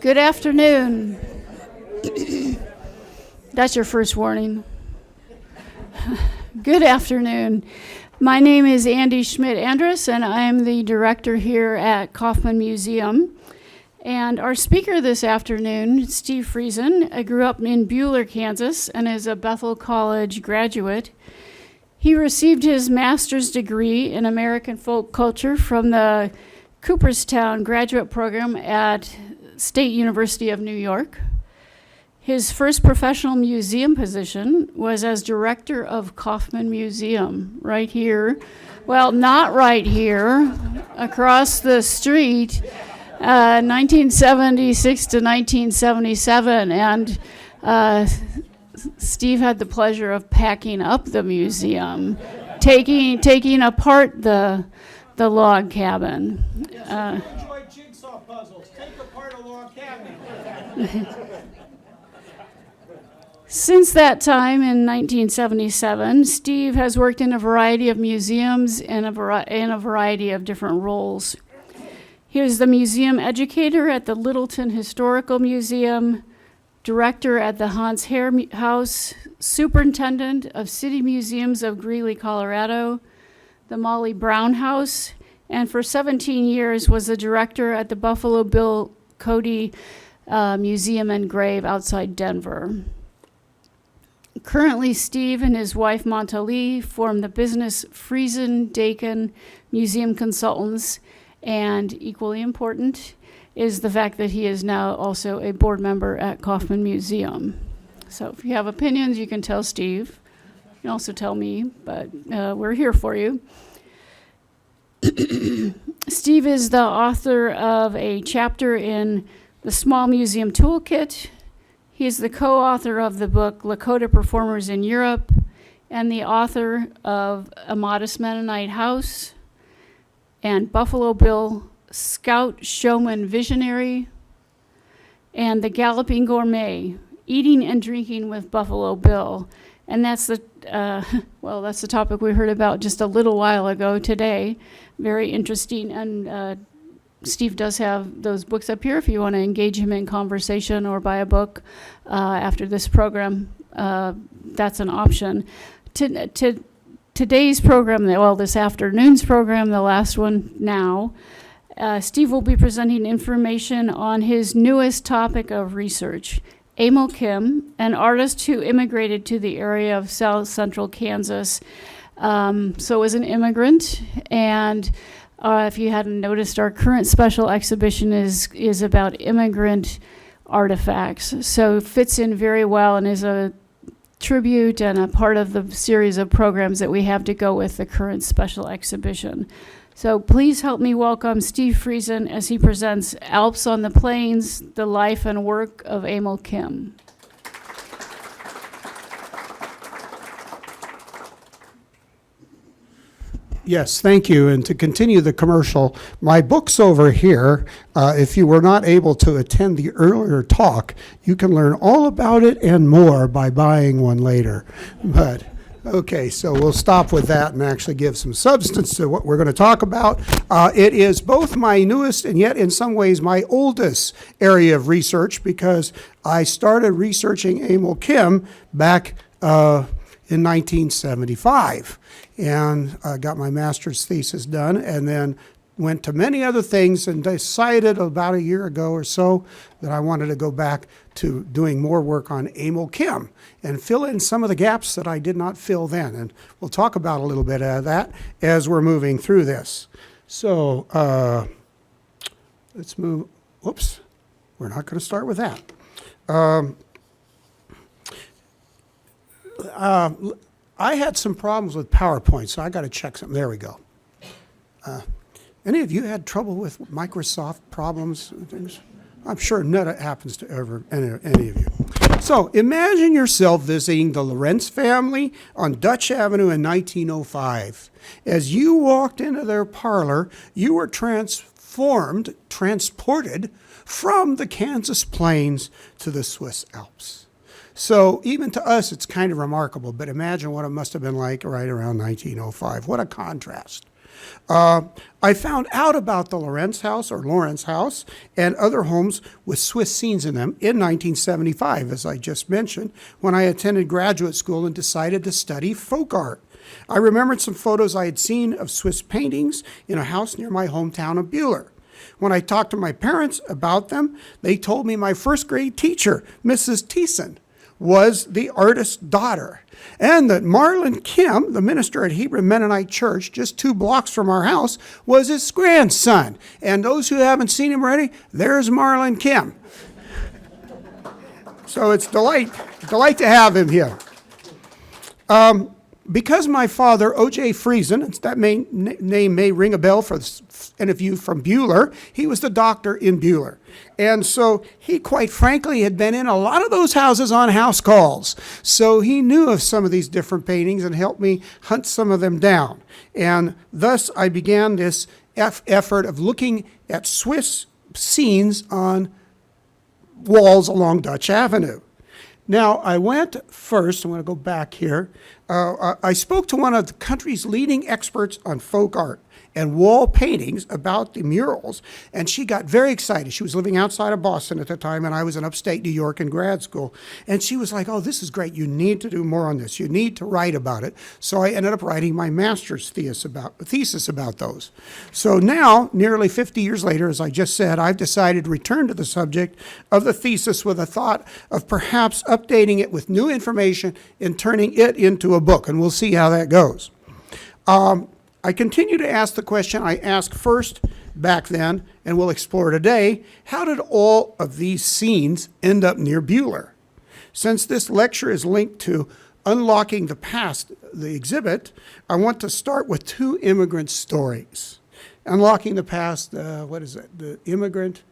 Good afternoon. That's your first warning. Good afternoon. My name is Andy Schmidt-Andrus, and I am the director here at Kauffman Museum. And our speaker this afternoon, Steve Friesen, grew up in Buhler, Kansas, and is a Bethel College graduate. He received his master's degree in American folk culture from the Cooperstown graduate program at State University of New York. His first professional museum position was as director of Kauffman Museum, right here. Well, not right here, across the street, 1976 to 1977. And Steve had the pleasure of packing up the museum, taking apart the log cabin. Enjoy jigsaw puzzles. Take apart a log cabin. Since that time in 1977, Steve has worked in a variety of museums in a variety of different roles. He was the museum educator at the Littleton Historical Museum, director at the Hans Herr House, superintendent of City Museums of Greeley, Colorado, the Molly Brown House, and for 17 years was the director at the Buffalo Bill Cody Museum and Grave outside Denver. Currently, Steve and his wife Montalie form the business Friesen Dakin Museum Consultants, and equally important is the fact that he is now also a board member at Kauffman Museum. So if you have opinions, you can tell Steve. You can also tell me, but we're here for you. Steve is the author of a chapter in the Small Museum Toolkit. He is the co-author of the book Lakota Performers in Europe and the author of A Modest Mennonite House and Buffalo Bill Scout Showman Visionary and The Galloping Gourmet, Eating and Drinking with Buffalo Bill. And that's the that's the topic we heard about just a little while ago today. Very interesting, and Steve does have those books up here if you want to engage him in conversation or buy a book after this program. That's an option. Today's program, this afternoon's program, the last one now, Steve will be presenting information on his newest topic of research. Emil Kym, an artist who immigrated to the area of South Central Kansas, so is an immigrant, and if you hadn't noticed, our current special exhibition is about immigrant artifacts, so fits in very well and is a tribute and a part of the series of programs that we have to go with the current special exhibition. So please help me welcome Steve Friesen as he presents Alps on the Plains, the life and work of Emil Kym. Yes, thank you. And to continue the commercial, my book's over here. If you were not able to attend the earlier talk, you can learn all about it and more by buying one later. But okay, so we'll stop with that and actually give some substance to what we're going to talk about. It is both my newest and yet in some ways my oldest area of research because I started researching Emil Kym back in 1975 and got my master's thesis done and then went to many other things and decided about a year ago or so that I wanted to go back to doing more work on Emil Kym and fill in some of the gaps that I did not fill then. And we'll talk about a little bit of that as we're moving through this. So let's move. Whoops, we're not going to start with that. I had some problems with PowerPoint, so I got to check something. There we go. Any of you had trouble with Microsoft problems and things? I'm sure none of it happens to any of you. So imagine yourself visiting the Lorentz family on Dutch Avenue in 1905. As you walked into their parlor, you were transported from the Kansas plains to the Swiss Alps. So even to us, it's kind of remarkable, but imagine what it must have been like right around 1905. What a contrast. I found out about the Lawrence House and other homes with Swiss scenes in them in 1975, as I just mentioned, when I attended graduate school and decided to study folk art. I remembered some photos I had seen of Swiss paintings in a house near my hometown of Bühler. When I talked to my parents about them, they told me my first grade teacher, Mrs. Thiessen, was the artist's daughter, and that Marlon Kym, the minister at Hebrew Mennonite Church, just 2 blocks from our house, was his grandson. And those who haven't seen him already, there's Marlon Kym. So it's delight to have him here. Because my father, O.J. Friesen, that name may ring a bell for any of you from Bühler, he was the doctor in Bühler. And so he, quite frankly, had been in a lot of those houses on house calls. So he knew of some of these different paintings and helped me hunt some of them down. And thus I began this effort of looking at Swiss scenes on walls along Dutch Avenue. Now, I went first, I'm going to go back here. I spoke to one of the country's leading experts on folk art and wall paintings about the murals, and she got very excited. She was living outside of Boston at the time, and I was in upstate New York in grad school. And she was like, oh, this is great. You need to do more on this. You need to write about it. So I ended up writing my master's thesis about those. So now, nearly 50 years later, as I just said, I've decided to return to the subject of the thesis with a thought of perhaps updating it with new information and turning it into a book, and we'll see how that goes. I continue to ask the question I asked first back then, and we'll explore today. How did all of these scenes end up near Bühler? Since this lecture is linked to Unlocking the Past, the exhibit, I want to start with 2 immigrant stories. Unlocking the Past, what is it? The immigrant?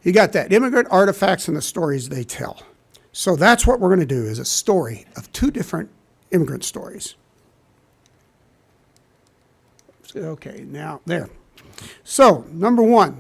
You got that. Immigrant artifacts and the stories they tell. So that's what we're going to do, is a story of 2 different immigrant stories. Okay, now there. So,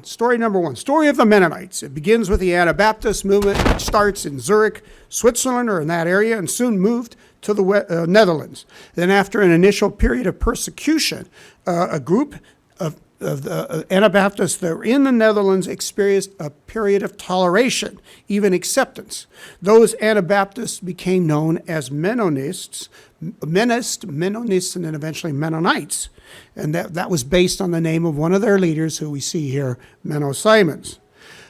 story number one, story of the Mennonites. It begins with the Anabaptist movement, which starts in Zurich, Switzerland, or in that area, and soon moved to the Netherlands. Then after an initial period of persecution, a group of the Anabaptists that were in the Netherlands experienced a period of toleration, even acceptance. Those Anabaptists became known as Mennonites, and then eventually Mennonites. And that was based on the name of one of their leaders, who we see here, Menno Simons.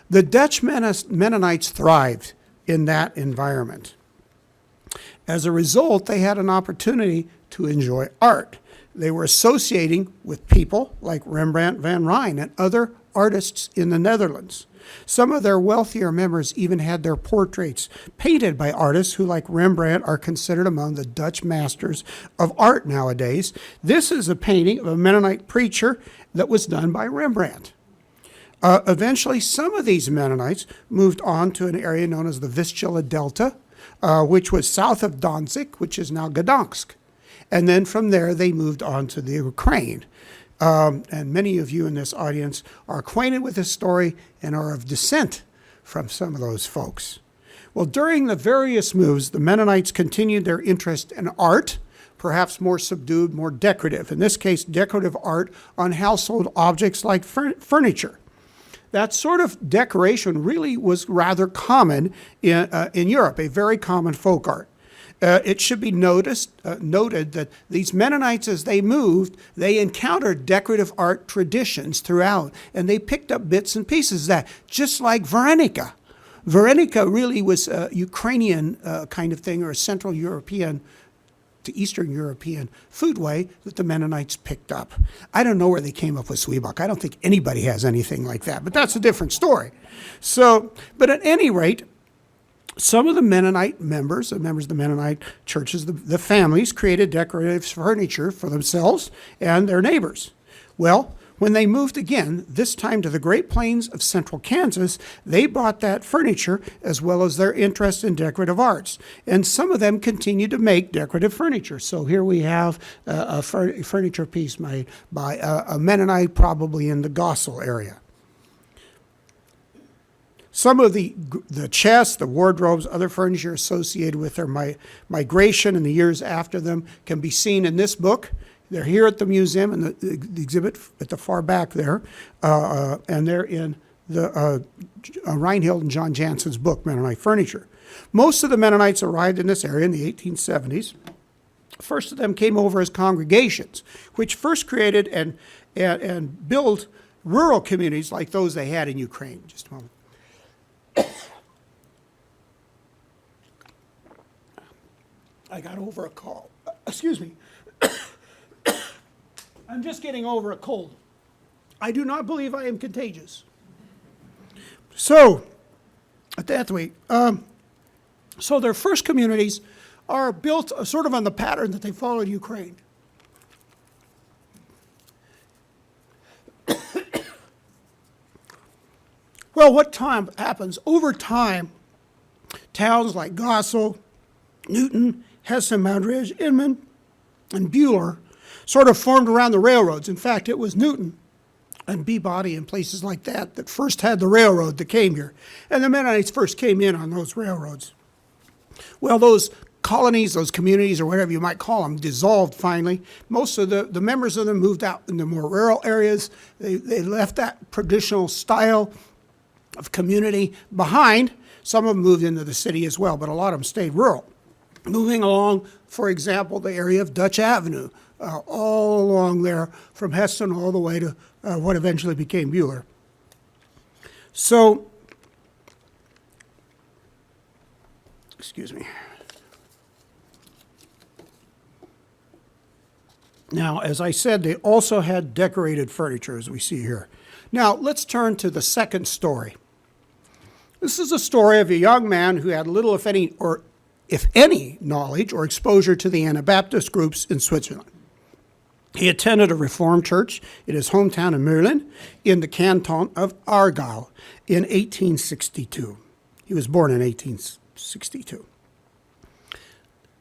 The Dutch Mennonites thrived in that environment. As a result, they had an opportunity to enjoy art. They were associating with people like Rembrandt van Rijn and other artists in the Netherlands. Some of their wealthier members even had their portraits painted by artists who, like Rembrandt, are considered among the Dutch masters of art nowadays. This is a painting of a Mennonite preacher that was done by Rembrandt. Eventually, some of these Mennonites moved on to an area known as the Vistula Delta, which was south of Danzig, which is now Gdansk. And then from there, they moved on to the Ukraine. And many of you in this audience are acquainted with this story and are of descent from some of those folks. Well, during the various moves, the Mennonites continued their interest in art, perhaps more subdued, more decorative. In this case, decorative art on household objects like furniture. That sort of decoration really was rather common in Europe, a very common folk art. It should be noted that these Mennonites, as they moved, they encountered decorative art traditions throughout, and they picked up bits and pieces of that, just like Varenica. Varenica really was a Ukrainian kind of thing, or a Central European to Eastern European foodway that the Mennonites picked up. I don't know where they came up with Zwieback. I don't think anybody has anything like that, but that's a different story. So, but at any rate, some of the Mennonite members of the Mennonite churches, the families, created decorative furniture for themselves and their neighbors. Well, when they moved again, this time to the Great Plains of central Kansas, they brought that furniture as well as their interest in decorative arts. And some of them continued to make decorative furniture. So here we have a furniture piece made by a Mennonite, probably in the Gossel area. Some of the chests, the wardrobes, other furniture associated with their migration in the years after them can be seen in this book. They're here at the museum in the exhibit at the far back there, and they're in the Reinhild and John Jansen's book, Mennonite Furniture. Most of the Mennonites arrived in this area in the 1870s. First of them came over as congregations, which first created and built rural communities like those they had in Ukraine. Just a moment. I got over a cold. Excuse me. I'm just getting over a cold. I do not believe I am contagious. So, at that way, so their first communities are built sort of on the pattern that they followed Ukraine. Well, what time happens? Over time, towns like Gossel, Newton, Hessen, Moundridge, Inman, and Buhler sort of formed around the railroads. In fact, it was Newton and Peabody and places like that that first had the railroad that came here. And the Mennonites first came in on those railroads. Well, those colonies, those communities, or whatever you might call them, dissolved finally. Most of the members of them moved out in the more rural areas. They left that traditional style of community behind. Some of them moved into the city as well, but a lot of them stayed rural. Moving along, for example, the area of Dutch Avenue, all along there from Heston all the way to what eventually became Buhler. So, excuse me. Now, as I said, they also had decorated furniture, as we see here. Now, let's turn to the second story. This is a story of a young man who had little, if any, knowledge or exposure to the Anabaptist groups in Switzerland. He attended a Reformed church in his hometown of Mürlen in the canton of Aargau in 1862. He was born in 1862.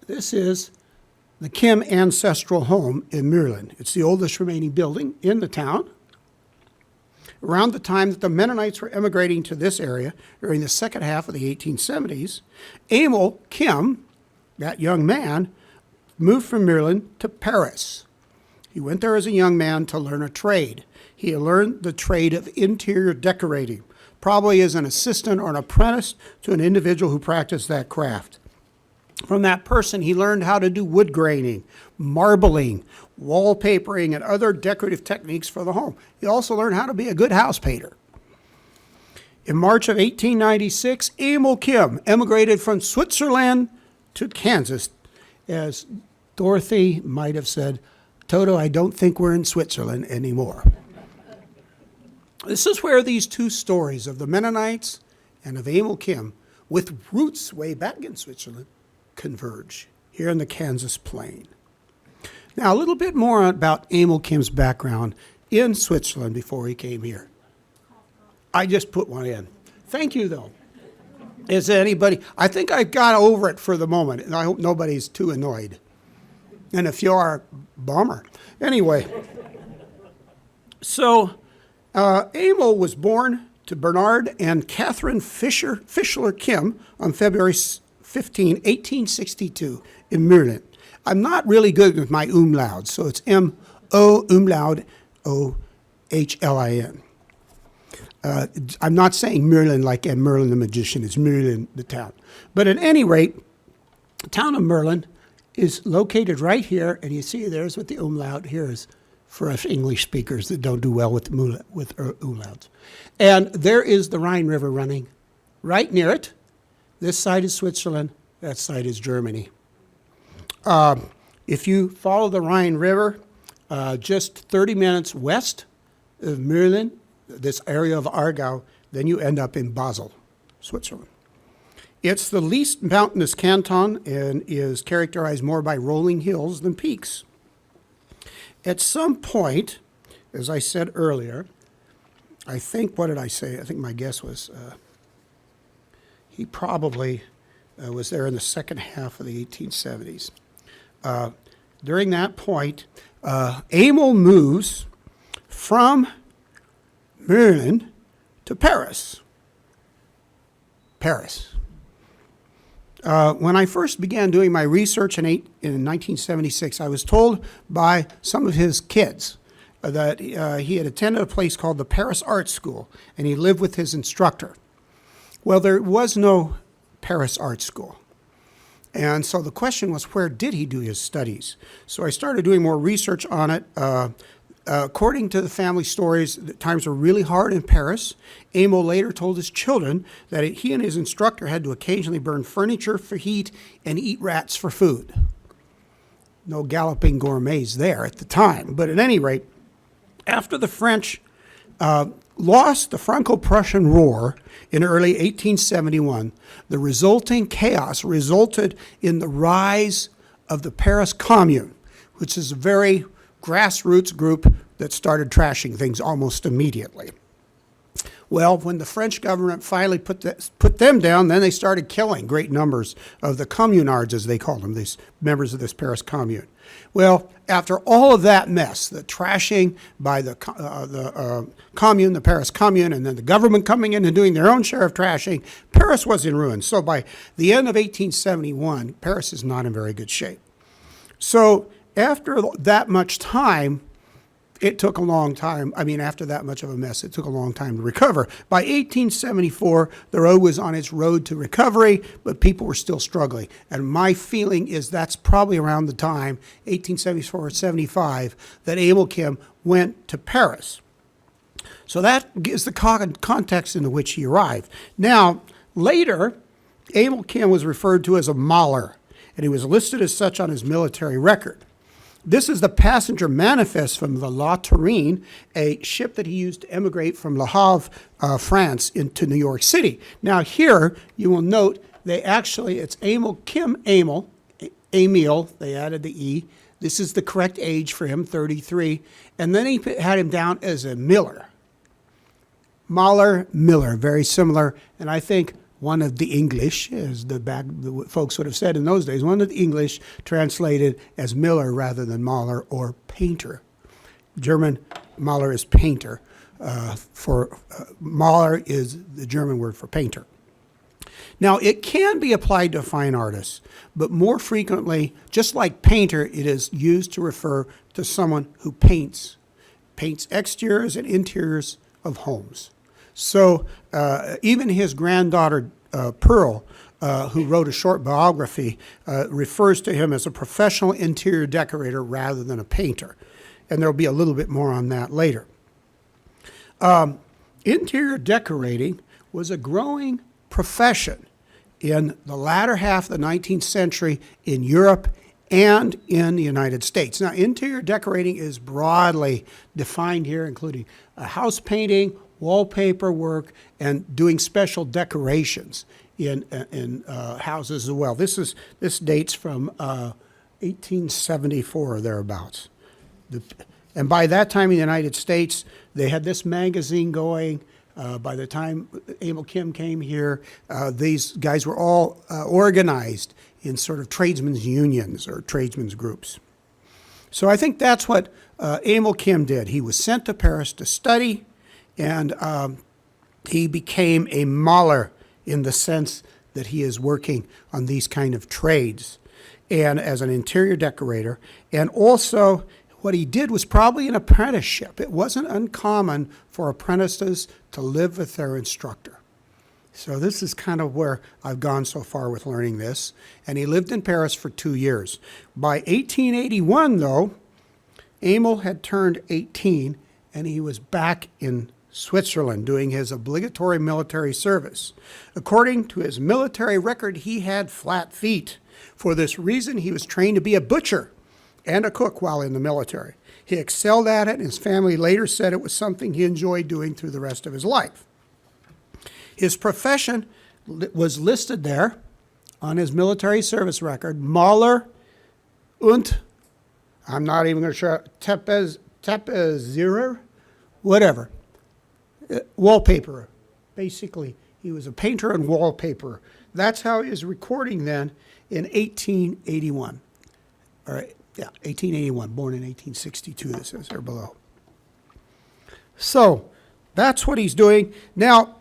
This is the Kym ancestral home in Mürlen. It's the oldest remaining building in the town. Around the time that the Mennonites were emigrating to this area during the second half of the 1870s, Emil Kym, that young man, moved from Mürlen to Paris. He went there as a young man to learn a trade. He learned the trade of interior decorating, probably as an assistant or an apprentice to an individual who practiced that craft. From that person, he learned how to do wood graining, marbling, wallpapering, and other decorative techniques for the home. He also learned how to be a good house painter. In March of 1896, Emil Kym emigrated from Switzerland to Kansas. As Dorothy might have said, Toto, I don't think we're in Switzerland anymore. This is where these two stories of the Mennonites and of Emil Kym, with roots way back in Switzerland, converge here in the Kansas plain. Now, a little bit more about Emil Kym's background in Switzerland before he came here. I just put one in. Thank you, though. Is anybody? I think I got over it for the moment, and I hope nobody's too annoyed. And if you are, bummer. Anyway, so Emil was born to Bernard and Catherine Fischler Kym on February 15, 1862 in Mürlen. I'm not really good with my umlauts, so it's M-O umlaut O-H-L-I-N. I'm not saying Mürlen like in Merlin the Magician. It's Mürlen, the town. But at any rate, the town of Mürlen is located right here, and you see there's what the umlaut here is for us English speakers that don't do well with umlauts. And there is the Rhine River running right near it. This side is Switzerland, that side is Germany. If you follow the Rhine River, just 30 minutes west of Mürlen, this area of Aargau, then you end up in Basel, Switzerland. It's the least mountainous canton and is characterized more by rolling hills than peaks. At some point, as I said earlier, I think, what did I say? I think my guess was he probably was there in the second half of the 1870s. During that point, Emil moves from Mürlen to Paris. Paris. When I first began doing my research in 1976, I was told by some of his kids that he had attended a place called the Paris Art School, and he lived with his instructor. Well, there was no Paris Art School. And so the question was, where did he do his studies? So I started doing more research on it. According to the family stories, the times were really hard in Paris. Emil later told his children that he and his instructor had to occasionally burn furniture for heat and eat rats for food. No galloping gourmets there at the time. But at any rate, after the French lost the Franco-Prussian War in early 1871, the resulting chaos resulted in the rise of the Paris Commune, which is a very grassroots group that started trashing things almost immediately. Well, when the French government finally put them down, then they started killing great numbers of the communards, as they called them, these members of this Paris Commune. Well, after all of that mess, the trashing by the commune, the Paris Commune, and then the government coming in and doing their own share of trashing, Paris was in ruins. So by the end of 1871, Paris is not in very good shape. So after that much time, it took a long time. I mean, after that much of a mess, it took a long time to recover. By 1874, the road was on its road to recovery, but people were still struggling. And my feeling is that's probably around the time, 1874 or 75, that Emil Kym went to Paris. So that is the context in which he arrived. Now, later, Emil Kym was referred to as a Maler, and he was listed as such on his military record. This is the passenger manifest from the La Tourine, a ship that he used to emigrate from Le Havre, France, into New York City. Now here, you will note, it's Emil Kym, Emil, they added the E. This is the correct age for him, 33. And then he had him down as a Miller. Mahler, Miller, very similar. And I think one of the English, as the folks would have said in those days, one of the English translated as Miller rather than Mahler or painter. German, Mahler is painter. Mahler is the German word for painter. Now, it can be applied to fine artists, but more frequently, just like painter, it is used to refer to someone who paints exteriors and interiors of homes. So even his granddaughter, Pearl, who wrote a short biography, refers to him as a professional interior decorator rather than a painter. And there'll be a little bit more on that later. Interior decorating was a growing profession in the latter half of the 19th century in Europe and in the United States. Now, interior decorating is broadly defined here, including house painting, wallpaper work, and doing special decorations in houses as well. This dates from 1874 or thereabouts. And by that time in the United States, they had this magazine going. By the time Emil Kym came here, these guys were all organized in sort of tradesmen's unions or tradesmen's groups. So I think that's what Emil Kym did. He was sent to Paris to study, and he became a Maler in the sense that he is working on these kind of trades and as an interior decorator. And also what he did was probably an apprenticeship. It wasn't uncommon for apprentices to live with their instructor. So this is kind of where I've gone so far with learning this. And he lived in Paris for 2 years. By 1881, though, Emil had turned 18, and he was back in Switzerland doing his obligatory military service. According to his military record, he had flat feet. For this reason, he was trained to be a butcher and a cook while in the military. He excelled at it, and his family later said it was something he enjoyed doing through the rest of his life. His profession was listed there on his military service record, Maler und, I'm not even going to show, Tapezierer, whatever. Wallpaper. Basically, he was a painter and wallpaper. That's how he was recording then in 1881. All right, yeah, 1881, born in 1862, this is there below. So that's what he's doing. Now,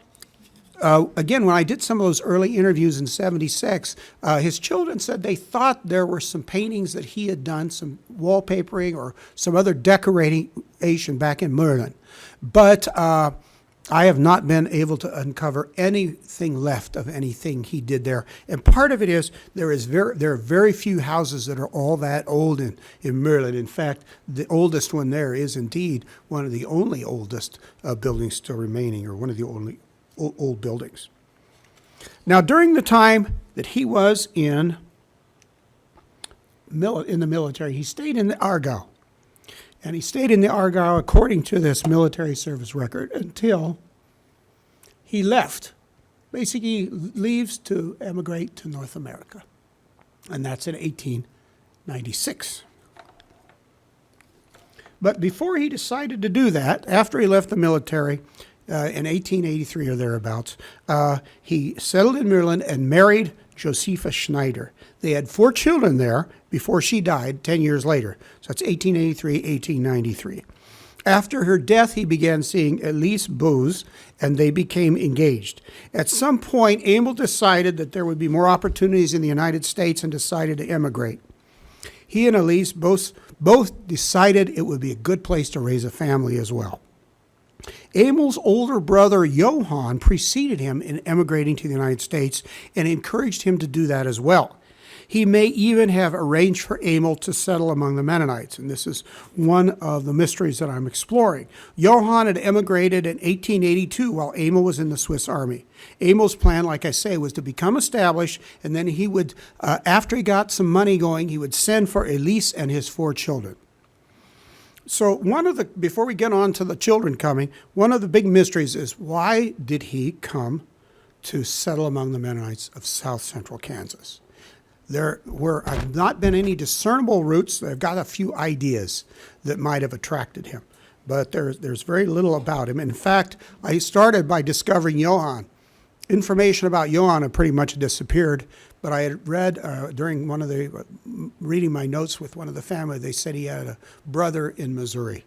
Again, when I did some of those early interviews in '76, his children said they thought there were some paintings that he had done, some wallpapering or some other decoration back in Merlin. But I have not been able to uncover anything left of anything he did there. And part of it is there are very few houses that are all that old in Merlin. In fact, the oldest one there is indeed one of the only oldest buildings still remaining, or one of the only old buildings. Now, during the time that he was in the military, he stayed in the Argyle. And he stayed in the Argyle, according to this military service record, until he left. Basically, leaves to emigrate to North America. And that's in 1896. But before he decided to do that, after he left the military in 1883 or thereabouts, he settled in Merlin and married Josepha Schneider. They had 4 children there before she died 10 years later. So that's 1883, 1893. After her death, he began seeing Elise Bose, and they became engaged. At some point, Emil decided that there would be more opportunities in the United States and decided to emigrate. He and Elise both decided it would be a good place to raise a family as well. Emil's older brother, Johann, preceded him in emigrating to the United States and encouraged him to do that as well. He may even have arranged for Emil to settle among the Mennonites, and this is one of the mysteries that I'm exploring. Johann had emigrated in 1882 while Emil was in the Swiss Army. Emil's plan, like I say, was to become established, and then he would, after he got some money going, he would send for Elise and his 4 children. So before we get on to the children coming, one of the big mysteries is, why did he come to settle among the Mennonites of south central Kansas? There have not been any discernible roots. I've got a few ideas that might have attracted him, but there's very little about him. In fact, I started by discovering Johann. Information about Johann had pretty much disappeared, but I had read during reading my notes with one of the family, they said he had a brother in Missouri.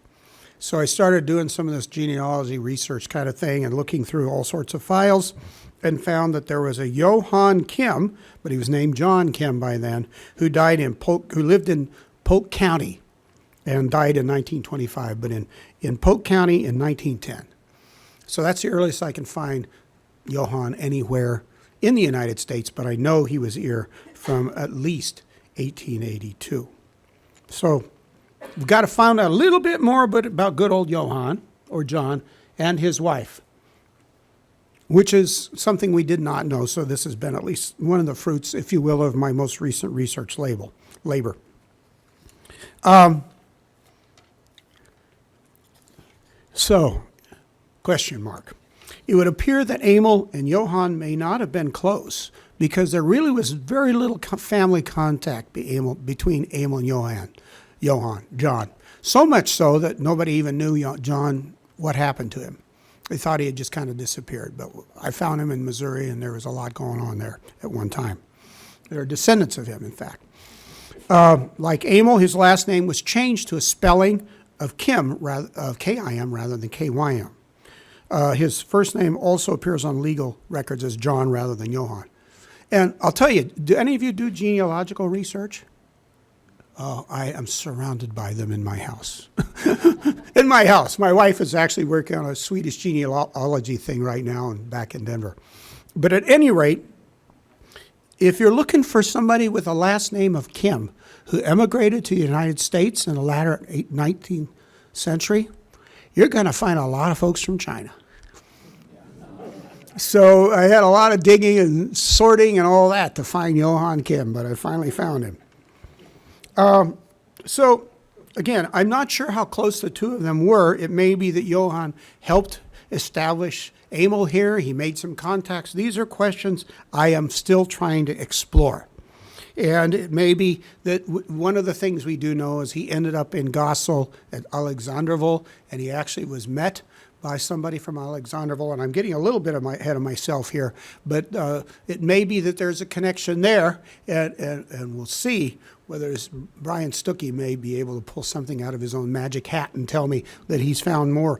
So I started doing some of this genealogy research kind of thing and looking through all sorts of files, and found that there was a Johann Kym, but he was named John Kym by then, who lived in Polk County and died in 1925, but in Polk County in 1910. So that's the earliest I can find Johann anywhere in the United States, but I know he was here from at least 1882. So we've got to find out a little bit more about good old Johann, or John, and his wife, which is something we did not know. So this has been at least one of the fruits, if you will, of my most recent research labor. So, question mark. It would appear that Emil and Johann may not have been close, because there really was very little family contact between Emil and John. So much so that nobody even knew John, what happened to him. They thought he had just kind of disappeared, but I found him in Missouri, and there was a lot going on there at one time. There are descendants of him, in fact. Like Emil, his last name was changed to a spelling of Kym, of K-I-M rather than K-Y-M. His first name also appears on legal records as John rather than Johann. And I'll tell you, do any of you do genealogical research? Oh, I am surrounded by them in my house. In my house. My wife is actually working on a Swedish genealogy thing right now and back in Denver. But at any rate, if you're looking for somebody with a last name of Kym who emigrated to the United States in the latter 19th century, you're going to find a lot of folks from China. So I had a lot of digging and sorting and all that to find Johann Kym, but I finally found him. So, again, I'm not sure how close the two of them were. It may be that Johann helped establish Emil here. He made some contacts. These are questions I am still trying to explore. And it may be that one of the things we do know is he ended up in Gossel at Alexandroville, and he actually was met by somebody from Alexandroville, and I'm getting a little bit ahead of myself here, but it may be that there's a connection there, and we'll see whether Brian Stuckey may be able to pull something out of his own magic hat and tell me that he's found more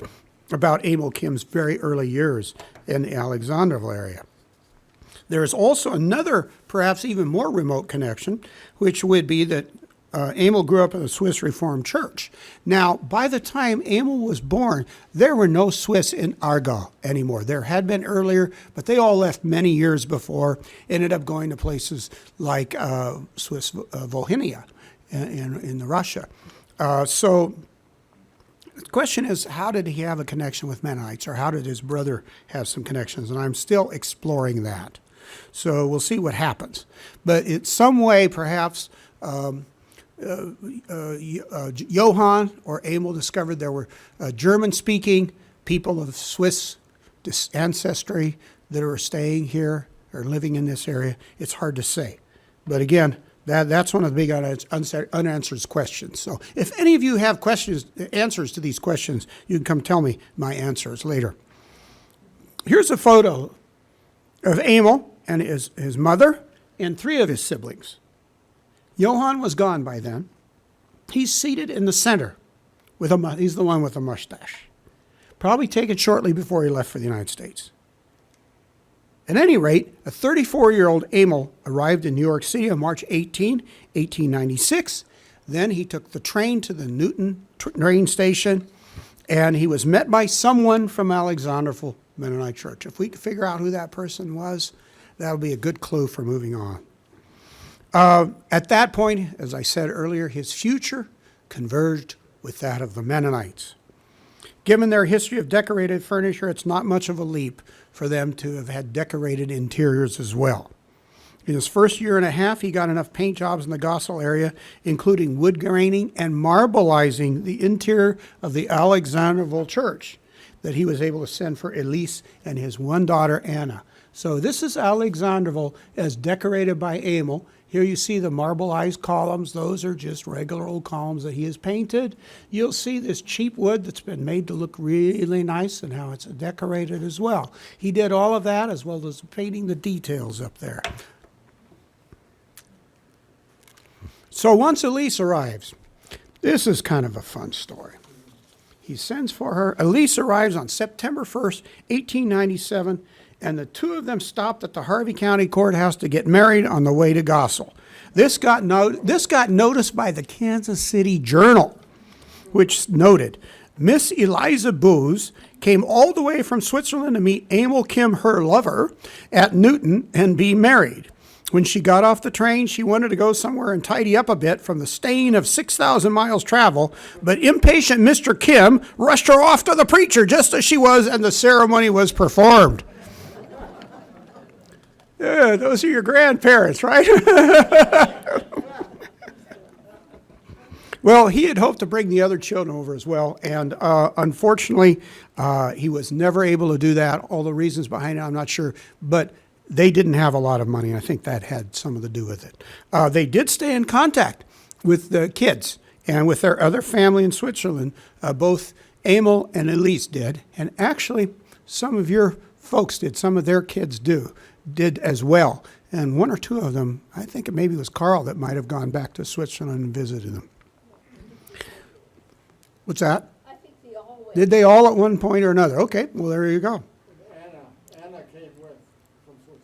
about Emil Kym's very early years in the Alexandroville area. There is also another, perhaps even more remote connection, which would be that Emil grew up in the Swiss Reformed Church. Now, by the time Emil was born, there were no Swiss in Aargau anymore. There had been earlier, but they all left many years before, ended up going to places like Swiss Volhynia in Russia. So the question is, how did he have a connection with Mennonites, or how did his brother have some connections? And I'm still exploring that. So we'll see what happens. But in some way, perhaps, Johann or Emil discovered there were German-speaking people of Swiss ancestry that are staying here or living in this area. It's hard to say. But again, that's one of the big unanswered questions. So if any of you have answers to these questions, you can come tell me my answers later. Here's a photo of Emil and his mother and 3 of his siblings. Johann was gone by then. He's seated in the center. He's the one with the mustache. Probably taken shortly before he left for the United States. At any rate, a 34-year-old Emil arrived in New York City on March 18, 1896. Then he took the train to the Newton train station, and he was met by someone from Alexandroville Mennonite Church. If we could figure out who that person was, that'll be a good clue for moving on. At that point, as I said earlier, his future converged with that of the Mennonites. Given their history of decorated furniture, it's not much of a leap for them to have had decorated interiors as well. In his first year and a half, he got enough paint jobs in the Gossel area, including wood graining and marbleizing the interior of the Alexandroville church, that he was able to send for Elise and his one daughter, Anna. So this is Alexandroville as decorated by Emil. Here you see the marbleized columns. Those are just regular old columns that he has painted. You'll see this cheap wood that's been made to look really nice and how it's decorated as well. He did all of that as well as painting the details up there. So once Elise arrives, this is kind of a fun story. He sends for her. Elise arrives on September 1st, 1897, and the 2 of them stopped at the Harvey County Courthouse to get married on the way to Gossel. This got noticed by the Kansas City Journal, which noted, Miss Eliza Booz came all the way from Switzerland to meet Emil Kym, her lover, at Newton and be married. When she got off the train, she wanted to go somewhere and tidy up a bit from the stain of 6,000 miles travel, but impatient Mr. Kym rushed her off to the preacher just as she was, and the ceremony was performed. Yeah, those are your grandparents, right? Well, he had hoped to bring the other children over as well, and unfortunately, he was never able to do that. All the reasons behind it, I'm not sure, but they didn't have a lot of money, and I think that had something to do with it. They did stay in contact with the kids and with their other family in Switzerland. Both Emil and Elise did, and actually, some of your folks did, some of their kids did as well. And 1 or 2 of them, I think it maybe was Carl, that might have gone back to Switzerland and visited them. What's that? I think they all went. Did they all at one point or another? Okay, well, there you go. Anna came with from Switzerland.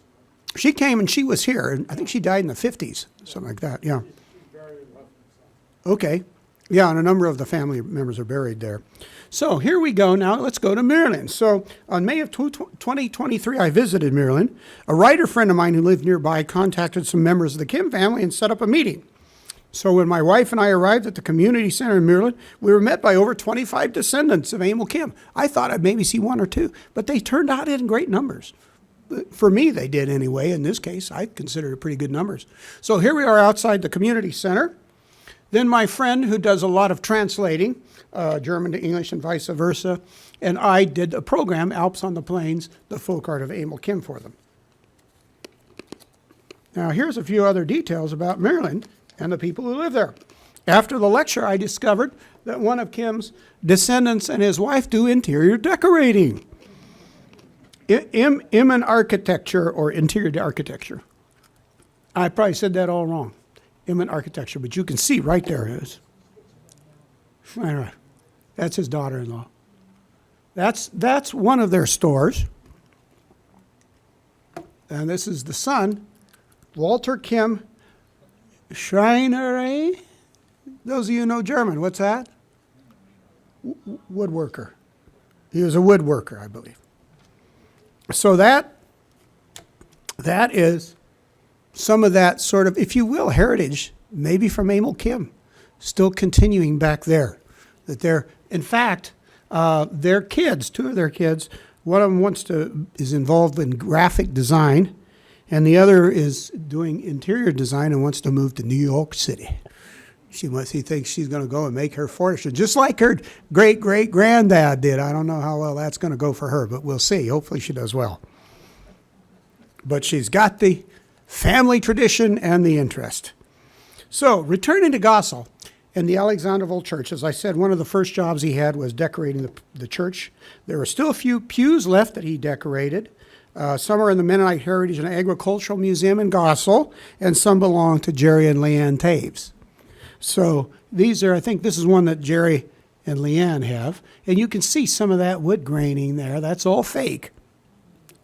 She came and she was here, and I think she died in the 50s, something like that, yeah. She's buried in Lufkin. Okay. Yeah, and a number of the family members are buried there. So here we go now. Let's go to Maryland. So on May of 2023, I visited Maryland. A writer friend of mine who lived nearby contacted some members of the Kym family and set up a meeting. So when my wife and I arrived at the community center in Maryland, we were met by over 25 descendants of Emil Kym. I thought I'd maybe see 1 or 2, but they turned out in great numbers. For me, they did anyway. In this case, I consider it pretty good numbers. So here we are outside the community center. Then my friend, who does a lot of translating, German to English and vice versa, and I did a program, Alps on the Plains, the folk art of Emil Kym, for them. Now here's a few other details about Maryland and the people who live there. After the lecture, I discovered that one of Kym's descendants and his wife do interior decorating. Immigrant architecture or interior architecture. I probably said that all wrong. Immigrant architecture, but you can see right there it is. Right. That's his daughter-in-law. That's one of their stores. And this is the son, Walter Kym Schreinerei. Those of you who know German, what's that? Woodworker. He was a woodworker, I believe. So that is some of that sort of, if you will, heritage, maybe from Emil Kym, still continuing back there. That they're, in fact, their kids, two of their kids, one of them is involved in graphic design, and the other is doing interior design and wants to move to New She thinks she's going to go and make her fortune, just like her great-great-granddad did. I don't know how well that's going to go for her, but we'll see. Hopefully she does well. But she's got the family tradition and the interest. So, returning to Gossel and the Alexanderville Church, as I said, one of the first jobs he had was decorating the church. There are still a few pews left that he decorated. Some are in the Mennonite Heritage and Agricultural Museum in Gossel, and some belong to Jerry and Leanne Taves. So these are, I think this is one that Jerry and Leanne have. And you can see some of that wood graining there. That's all fake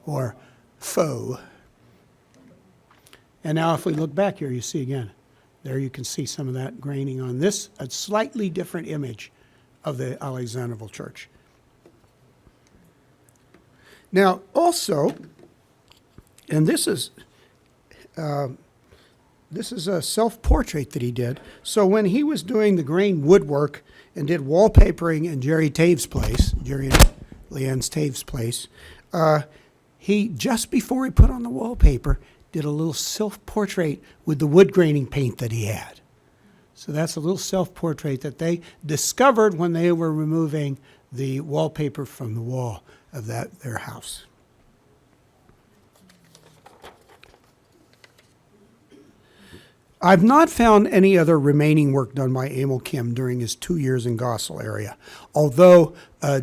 or faux. And now if we look back here, you see again, there you can see some of that graining on this, a slightly different image of the Alexanderville Church. Now also, and this is a self-portrait that he did. So when he was doing the grain woodwork and did wallpapering in Jerry and Leanne's Taves' place, he, just before he put on the wallpaper, did a little self-portrait with the wood graining paint that he had. So that's a little self-portrait that they discovered when they were removing the wallpaper from the wall of their house. I've not found any other remaining work done by Emil Kym during his 2 years in Gossel area, although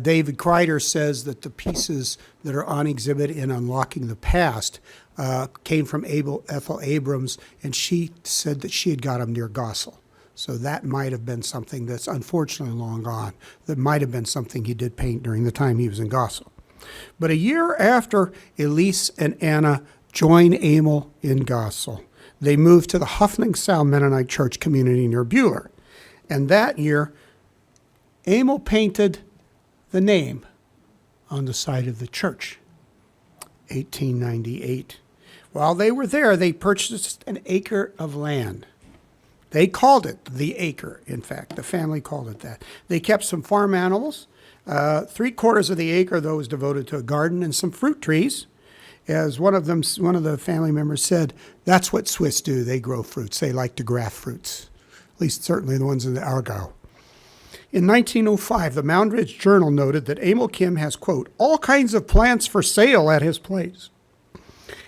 David Kreider says that the pieces that are on exhibit in Unlocking the Past came from Ethel Abrams, and she said that she had got them near Gossel. So that might have been something that's unfortunately long gone. That might have been something he did paint during the time he was in Gossel. But a year after Elise and Anna joined Emil in Gossel, they moved to the Hoffnungsau Mennonite Church community near Buehler. And that year, Emil painted the name on the side of the church, 1898. While they were there, they purchased an acre of land. They called it the acre, in fact. The family called it that. They kept some farm animals. 3/4 of the acre, though, was devoted to a garden and some fruit trees. As one of the family members said, that's what Swiss do. They grow fruits. They like to graft fruits, at least certainly the ones in the Aargau. In 1905, the Moundridge Journal noted that Emil Kym has, quote, all kinds of plants for sale at his place.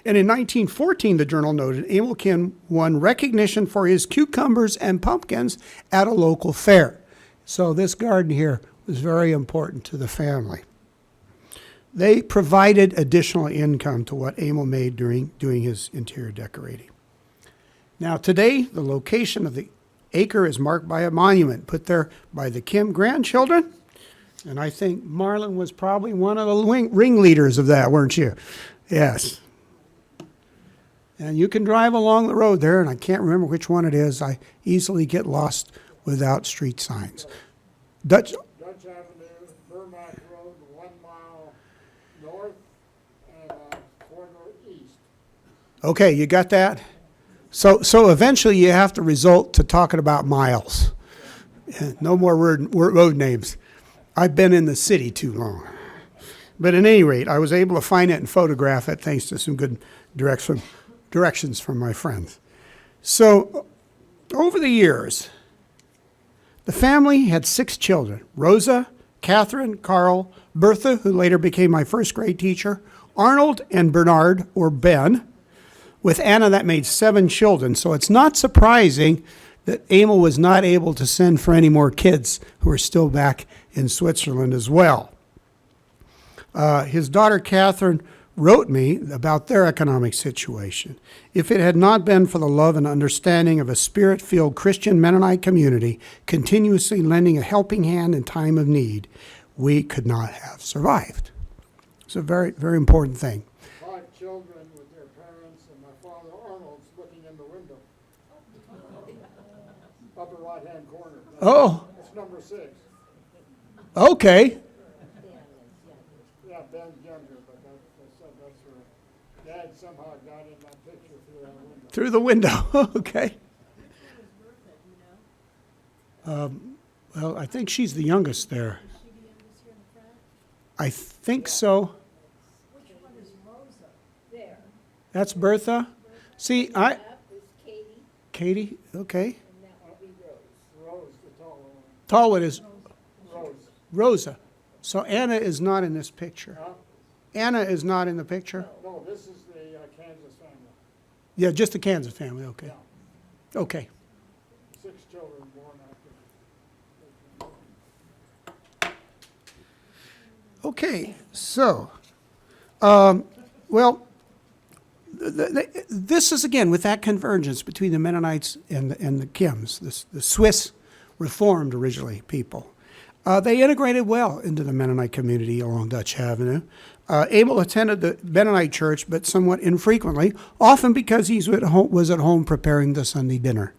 And in 1914, the journal noted Emil Kym won recognition for his cucumbers and pumpkins at a local fair. So this garden here was very important to the family. They provided additional income to what Emil made during doing his interior decorating. Now today, the location of the acre is marked by a monument put there by the Kym grandchildren. And I think Marlon was probably one of the ringleaders of that, weren't you? Yes. And you can drive along the road there, and I can't remember which one it is. I easily get lost without street signs. Dutch Avenue, Vermont Road, 1 mile north and a quarter east. Okay, you got that? So eventually you have to resort to talking about miles. No more road names. I've been in the city too long. But at any rate, I was able to find it and photograph it thanks to some good directions from my friends. So over the years, the family had 6 children: Rosa, Catherine, Carl, Bertha, who later became my first grade teacher, Arnold, and Bernard, or Ben. With Anna, that made 7 children. So it's not surprising that Emil was not able to send for any more kids who are still back in Switzerland as well. His daughter, Catherine, wrote me about their economic situation. If it had not been for the love and understanding of a spirit-filled Christian Mennonite community continuously lending a helping hand in time of need, we could not have survived. It's a very, very important thing. 5 children with their parents, and my father Arnold's looking in the window. Upper right-hand corner. Oh, That's number 6. okay. Yeah, Ben's younger, but that's her. Dad somehow got in that picture through that window. Through the window, okay. Well, I think she's the youngest there. I think so. Which one is Rosa? There. That's Bertha. See, Up is Katie, Katie, okay. and that would be Rose. Rose, the tall one. Tall one is Rose. Rosa. So Anna is not in this picture. Huh? Anna is not in the picture? No, this is the Kansas family. Yeah, just the Kansas family, okay. Yeah. Okay. 6 children born after. Okay, so, well, this is again with that convergence between the Mennonites and the Kyms, the Swiss Reformed originally people. They integrated well into the Mennonite community along Dutch Avenue. Emil attended the Mennonite church, but somewhat infrequently, often because he was at home preparing the Sunday dinner.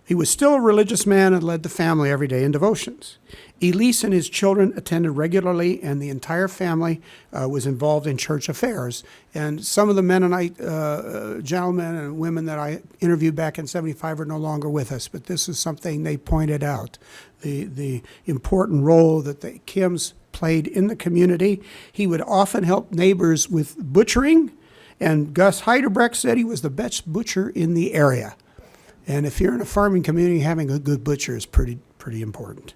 He was still a religious man and led the family every day in devotions. Elise and his children attended regularly, and the entire family was involved in church affairs. And some of the Mennonite gentlemen and women that I interviewed back in '75 are no longer with us, but this is something they pointed out, the important role that the Kyms played in the community. He would often help neighbors with butchering, and Gus Heiderbrecht said he was the best butcher in the area. And if you're in a farming community, having a good butcher is pretty important.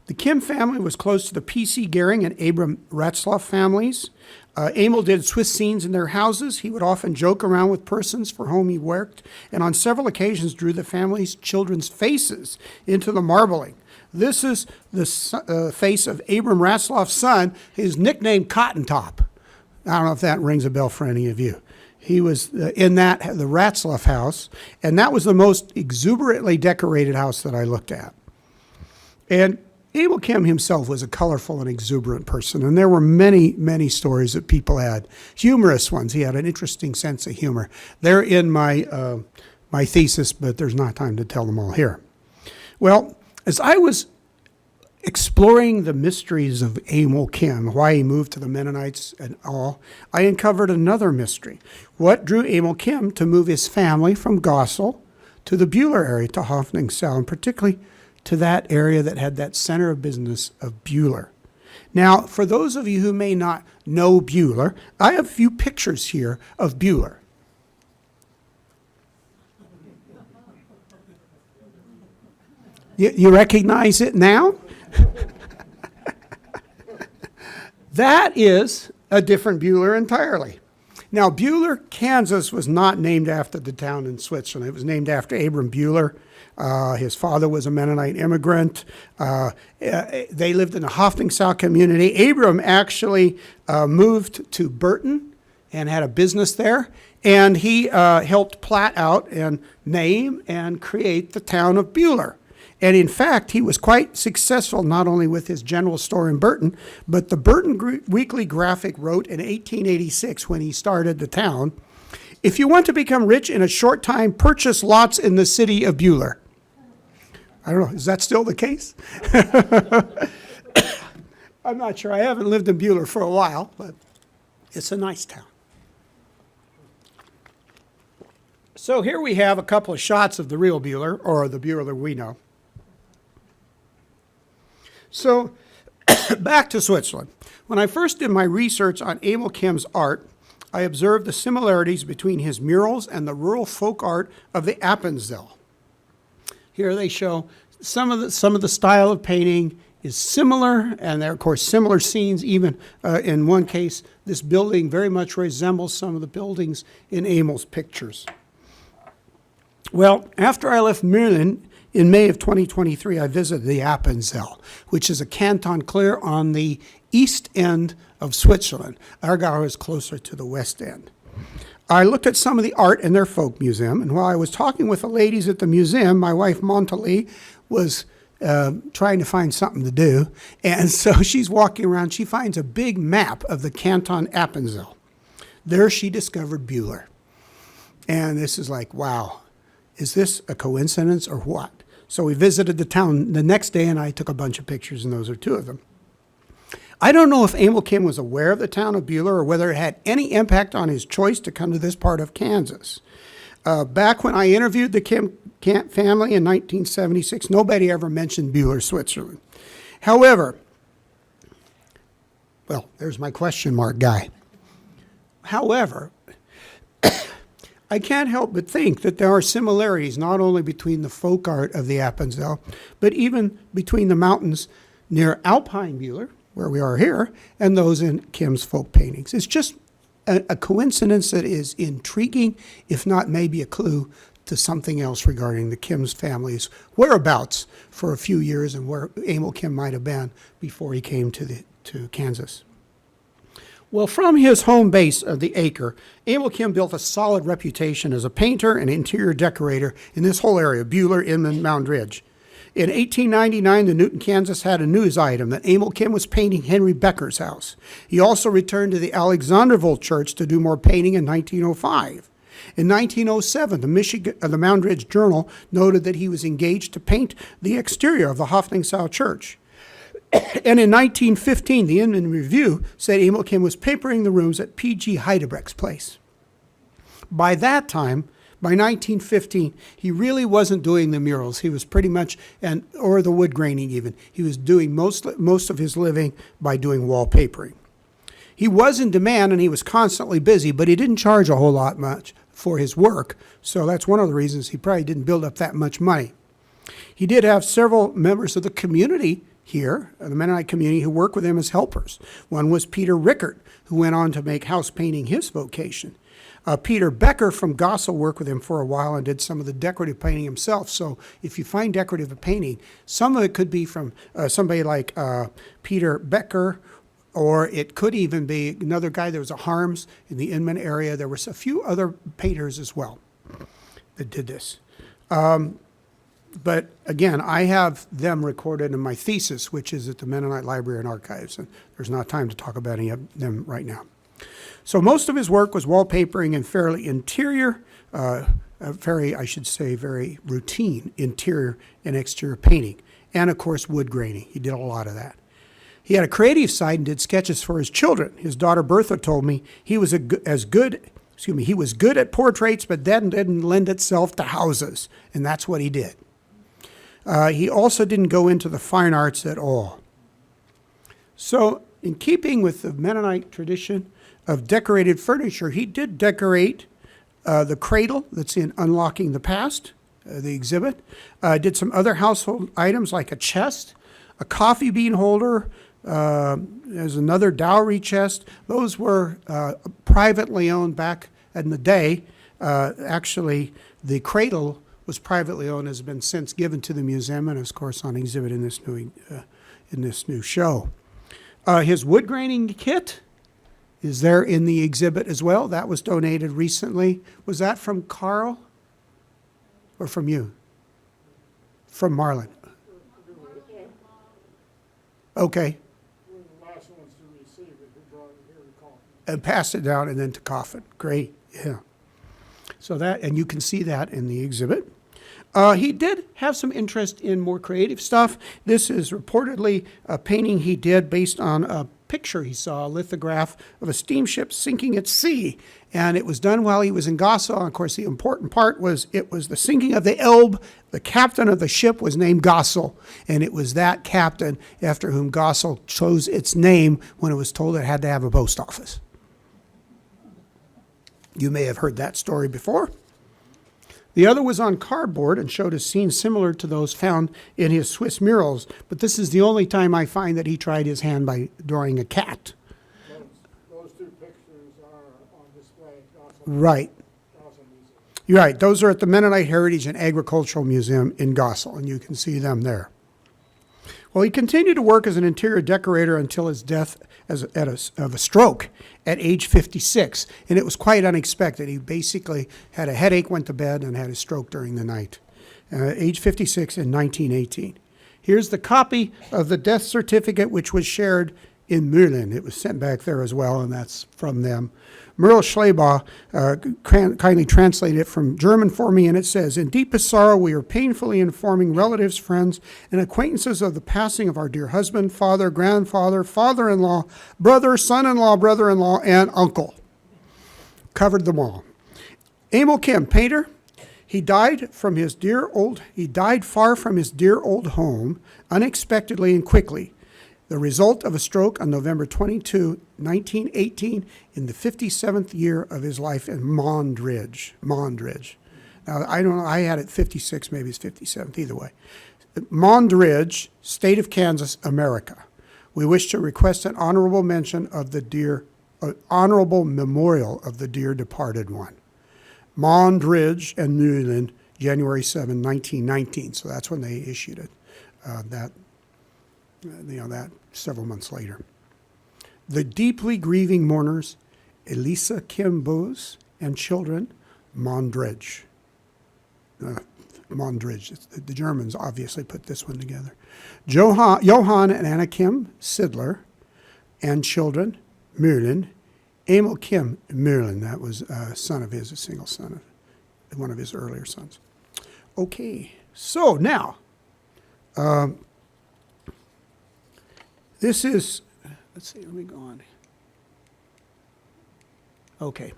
The Kym family was close to the P.C. Gehring and Abram Ratzlaff families. Emil did Swiss scenes in their houses. He would often joke around with persons for whom he worked, and on several occasions drew the family's children's faces into the marbling. This is the face of Abram Ratzlaff's son, his nickname Cotton Top. I don't know if that rings a bell for any of you. He was in the Ratzlaff house, and that was the most exuberantly decorated house that I looked at. And Emil Kym himself was a colorful and exuberant person, and there were many, many stories that people had, humorous ones. He had an interesting sense of humor. They're in my thesis, but there's not time to tell them all here. Well, as I was exploring the mysteries of Emil Kym, why he moved to the Mennonites and all, I uncovered another mystery. What drew Emil Kym to move his family from Gossel to the Bühler area, to Hoffnungsau, and particularly to that area that had that center of business of Bühler? Now, for those of you who may not know Bühler, I have a few pictures here of Bühler. You recognize it now? That is a different Bühler entirely. Now, Bühler, Kansas was not named after the town in Switzerland. It was named after Abram Bühler. His father was a Mennonite immigrant. They lived in a Hoffnungsau community. Abram actually moved to Burton and had a business there. And he helped plat out and name and create the town of Bühler. And in fact, he was quite successful not only with his general store in Burton, but the Burton Weekly Graphic wrote in 1886 when he started the town, "If you want to become rich in a short time, purchase lots in the city of Bühler." I don't know, is that still the case? I'm not sure. I haven't lived in Bühler for a while, but it's a nice town. So here we have a couple of shots of the real Bühler, or the Bühler we know. So, back to Switzerland. When I first did my research on Emil Kym's art, I observed the similarities between his murals and the rural folk art of the Appenzell. Here they show some of the style of painting is similar, and there are, of course, similar scenes. Even in one case, this building very much resembles some of the buildings in Emil's pictures. Well, after I left München, in May of 2023, I visited the Appenzell, which is a canton clear on the east end of Switzerland. Aargau is closer to the west end. I looked at some of the art in their folk museum, and while I was talking with the ladies at the museum, my wife Montalie was trying to find something to do. And so she's walking around. She finds a big map of the Canton Appenzell. There she discovered Bueller. And this is like, wow, is this a coincidence or what? So we visited the town the next day, and I took a bunch of pictures, and those are two of them. I don't know if Emil Kym was aware of the town of Bueller or whether it had any impact on his choice to come to this part of Kansas. Back when I interviewed the Kym family in 1976, nobody ever mentioned Bueller, Switzerland. However, well, there's my question mark guy. However, I can't help but think that there are similarities not only between the folk art of the Appenzell, but even between the mountains near Alpine Bueller, where we are here, and those in Kym's folk paintings. It's just a coincidence that is intriguing, if not maybe a clue to something else regarding the Kym's family's whereabouts for a few years and where Emil Kym might have been before he came to Kansas. Well, from his home base of the Acre, Emil Kym built a solid reputation as a painter and interior decorator in this whole area, Bueller, Inman, Mound Ridge. In 1899, the Newton, Kansas had a news item that Emil Kym was painting Henry Becker's house. He also returned to the Alexanderville Church to do more painting in 1905. In 1907, the Mound Ridge Journal noted that he was engaged to paint the exterior of the Hoffnungsau Church. And in 1915, the Inman Review said Emil Kym was papering the rooms at P.G. Heidebrecht's place. By that time, by 1915, he really wasn't doing the murals. He was pretty much, or the wood graining even. He was doing most of his living by doing wallpapering. He was in demand and he was constantly busy, but he didn't charge a whole lot much for his work. So that's one of the reasons he probably didn't build up that much money. He did have several members of the community here, the Mennonite community, who worked with him as helpers. One was Peter Rickert, who went on to make house painting his vocation. Peter Becker from Gossel worked with him for a while and did some of the decorative painting himself. So if you find decorative painting, some of it could be from somebody like Peter Becker, or it could even be another guy. There was a Harms in the Inman area. There was a few other painters as well that did this. But again, I have them recorded in my thesis, which is at the Mennonite Library and Archives, and there's not time to talk about any of them right now. So most of his work was wallpapering and fairly interior, very routine interior and exterior painting, and of course wood graining. He did a lot of that. He had a creative side and did sketches for his children. His daughter Bertha told me he was he was good at portraits, but that didn't lend itself to houses, and that's what he did. He also didn't go into the fine arts at all. So in keeping with the Mennonite tradition of decorated furniture, he did decorate the cradle that's in Unlocking the Past, the exhibit. Did some other household items like a chest, a coffee bean holder. There's another dowry chest. Those were privately owned back in the day. Actually, the cradle was privately owned, has been since given to the museum, and is, of course, on exhibit in this new show. His wood graining kit is there in the exhibit as well. That was donated recently. Was that from Carl or from you? From Marlon. Okay. We're the last ones to receive it. We brought it here to Kauffman. And passed it down and then to Kauffman. Great, yeah. So that, and you can see that in the exhibit. He did have some interest in more creative stuff. This is reportedly a painting he did based on a picture he saw, a lithograph of a steamship sinking at sea. And it was done while he was in Gossel. And of course, the important part was it was the sinking of the Elbe. The captain of the ship was named Gossel. And it was that captain after whom Gossel chose its name when it was told it had to have a post office. You may have heard that story before. The other was on cardboard and showed a scene similar to those found in his Swiss murals, but this is the only time I find that he tried his hand by drawing a cat. Those two pictures are on display at Gossel. Right. Gossel Museum. You're right. Those are at the Mennonite Heritage and Agricultural Museum in Gossel, and you can see them there. Well, he continued to work as an interior decorator until his death of a stroke at age 56, and it was quite unexpected. He basically had a headache, went to bed, and had a stroke during the night. Age 56 in 1918. Here's the copy of the death certificate, which was shared in Mühlen. It was sent back there as well, and that's from them. Merle Schleybaugh kindly translated it from German for me, and it says, "In deepest sorrow, we are painfully informing relatives, friends, and acquaintances of the passing of our dear husband, father, grandfather, father-in-law, brother, son-in-law, brother-in-law, and uncle." Covered them all. Emil Kym, painter. He died far from his dear old home, unexpectedly and quickly, the result of a stroke on November 22, 1918, in the 57th year of his life in Mondridge. Now, I don't know, I had it 56, maybe it's 57th, either way. Mondridge, state of Kansas, America. We wish to request an honorable mention of the dear, honorable memorial of the dear departed one. Mondridge and Mühlen, January 7, 1919. So that's when they issued it. That several months later. The deeply grieving mourners, Elisa Kym Bose and children, Mondridge. Mondridge. The Germans obviously put this one together. Johann and Anna Kym Sidler and children, Mühlen. Emil Kym Mühlen, that was a son of his, a single son of one of his earlier sons. Okay, so now, this is, let's see, let me go on. Okay.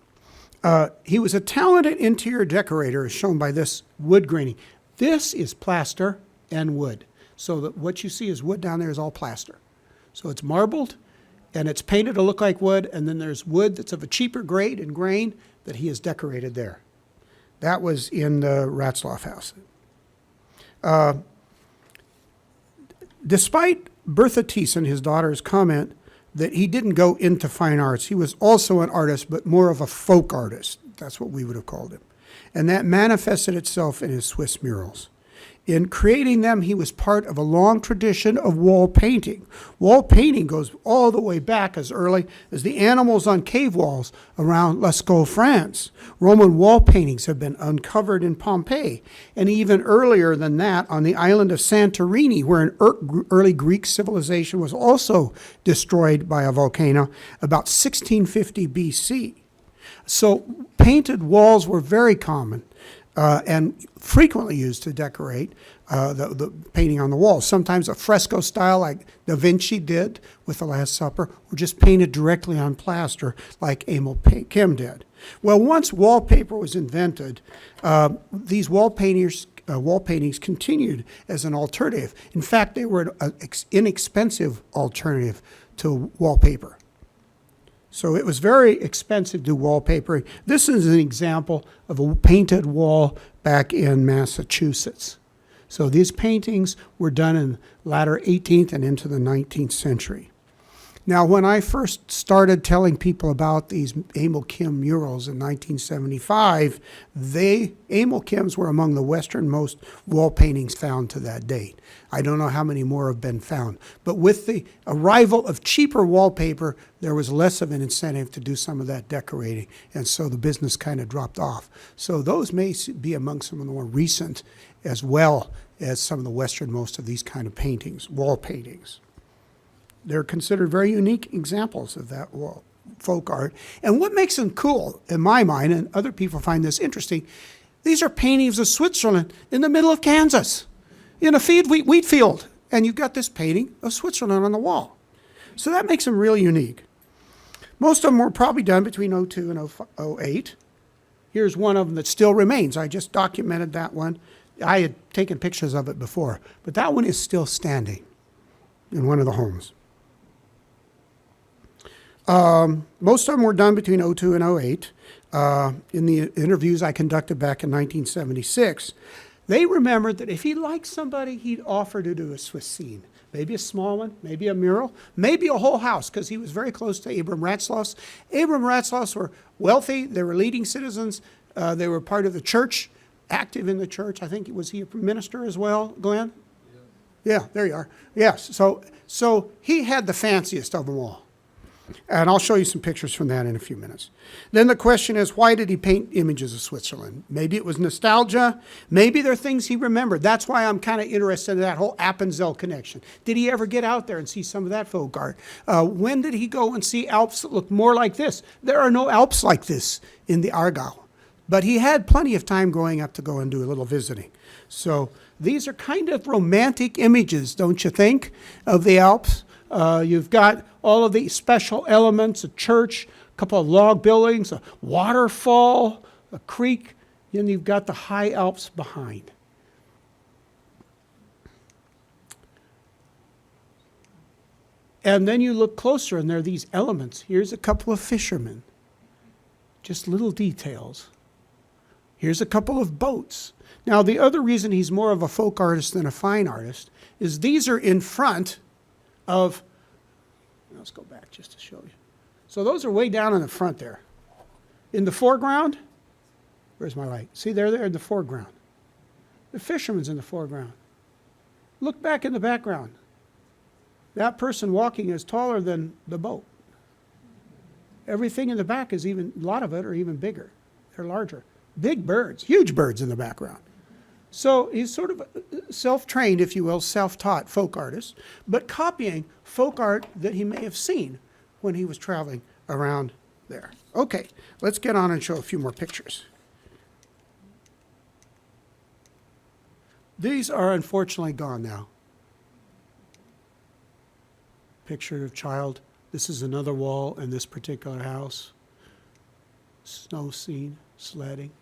He was a talented interior decorator, as shown by this wood graining. This is plaster and wood. So that what you see is wood down there is all plaster. So it's marbled, and it's painted to look like wood, and then there's wood that's of a cheaper grade and grain that he has decorated there. That was in the Ratzlaff house. Despite Bertha Thiessen, his daughter's comment that he didn't go into fine arts, he was also an artist, but more of a folk artist. That's what we would have called him. And that manifested itself in his Swiss murals. In creating them, he was part of a long tradition of wall painting. Wall painting goes all the way back as early as the animals on cave walls around Lascaux, France. Roman wall paintings have been uncovered in Pompeii, and even earlier than that on the island of Santorini, where an early Greek civilization was also destroyed by a volcano about 1650 BC. So painted walls were very common. And frequently used to decorate the painting on the walls. Sometimes a fresco style like Da Vinci did with the Last Supper, or just painted directly on plaster like Emil Kym did. Well, once wallpaper was invented, these wall paintings continued as an alternative. In fact, they were an inexpensive alternative to wallpaper. So it was very expensive to do wallpapering. This is an example of a painted wall back in Massachusetts. So these paintings were done in latter 18th and into the 19th century. Now, when I first started telling people about these Emil Kym murals in 1975, Emil Kyms were among the westernmost wall paintings found to that date. I don't know how many more have been found. But with the arrival of cheaper wallpaper, there was less of an incentive to do some of that decorating, and so the business kind of dropped off. So those may be among some of the more recent, as well as some of the westernmost of these kind of paintings, wall paintings. They're considered very unique examples of that folk art. And what makes them cool, in my mind, and other people find this interesting, these are paintings of Switzerland in the middle of Kansas, in a wheat field. And you've got this painting of Switzerland on the wall. So that makes them really unique. Most of them were probably done between 02 and 08. Here's one of them that still remains. I just documented that one. I had taken pictures of it before, but that one is still standing in one of the homes. Most of them were done between 02 and 08. In the interviews I conducted back in 1976, they remembered that if he liked somebody, he'd offer to do a Swiss scene. Maybe a small one, maybe a mural, maybe a whole house, because he was very close to Abram Ratzlaffs. Abram Ratzlaffs were wealthy. They were leading citizens. They were part of the church, active in the church. I think, was he a minister as well, Glenn? Yeah, there you are. Yes, so he had the fanciest of them all. And I'll show you some pictures from that in a few minutes. Then the question is, why did he paint images of Switzerland? Maybe it was nostalgia. Maybe they're things he remembered. That's why I'm kind of interested in that whole Appenzell connection. Did he ever get out there and see some of that folk art? When did he go and see Alps that look more like this? There are no Alps like this in the Aargau. But he had plenty of time growing up to go and do a little visiting. So these are kind of romantic images, don't you think, of the Alps? You've got all of the special elements, a church, a couple of log buildings, a waterfall, a creek, and you've got the high Alps behind. And then you look closer and there are these elements. Here's a couple of fishermen, just little details. Here's a couple of boats. Now, the other reason he's more of a folk artist than a fine artist is these are in front of, let's go back just to show you. So those are way down in the front there. In the foreground, where's my light? See, they're there in the foreground. The fisherman's in the foreground. Look back in the background. That person walking is taller than the boat. Everything in the back is even, a lot of it are even bigger. They're larger. Big birds, huge birds in the background. So he's sort of self-trained, if you will, self-taught folk artist, but copying folk art that he may have seen when he was traveling around there. Okay, let's get on and show a few more pictures. These are unfortunately gone now. Picture of child. This is another wall in this particular house. Snow scene, sledding.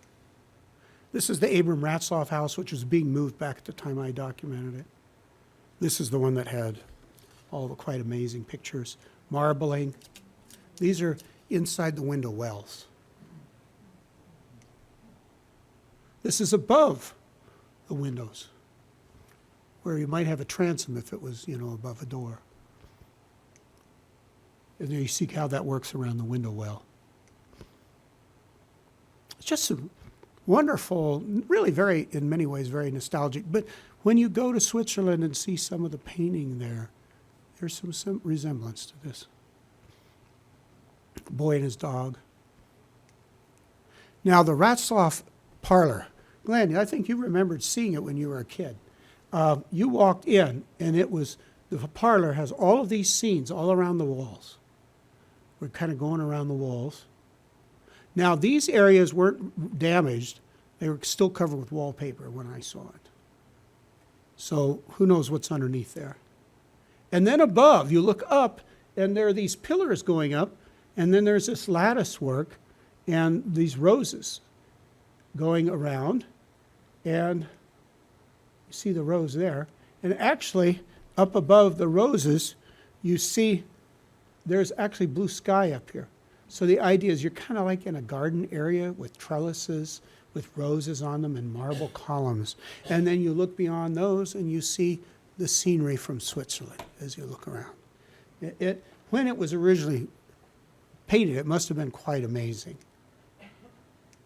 This is the Abram Ratzloff house, which was being moved back at the time I documented it. This is the one that had all the quite amazing pictures. Marbling. These are inside the window wells. This is above the windows, where you might have a transom if it was, above a door. And there you see how that works around the window well. It's just some wonderful, really very, in many ways, very nostalgic. But when you go to Switzerland and see some of the painting there, there's some resemblance to this. Boy and his dog. Now, the Ratzloff parlor. Glenn, I think you remembered seeing it when you were a kid. You walked in, and the parlor has all of these scenes all around the walls. We're kind of going around the walls. Now, these areas weren't damaged. They were still covered with wallpaper when I saw it. So who knows what's underneath there. And then above, you look up, and there are these pillars going up, and then there's this lattice work and these roses going around. And you see the rose there. And actually, up above the roses, you see there's actually blue sky up here. So the idea is you're kind of like in a garden area with trellises, with roses on them and marble columns. And then you look beyond those and you see the scenery from Switzerland as you look around. When it was originally painted, it must have been quite amazing.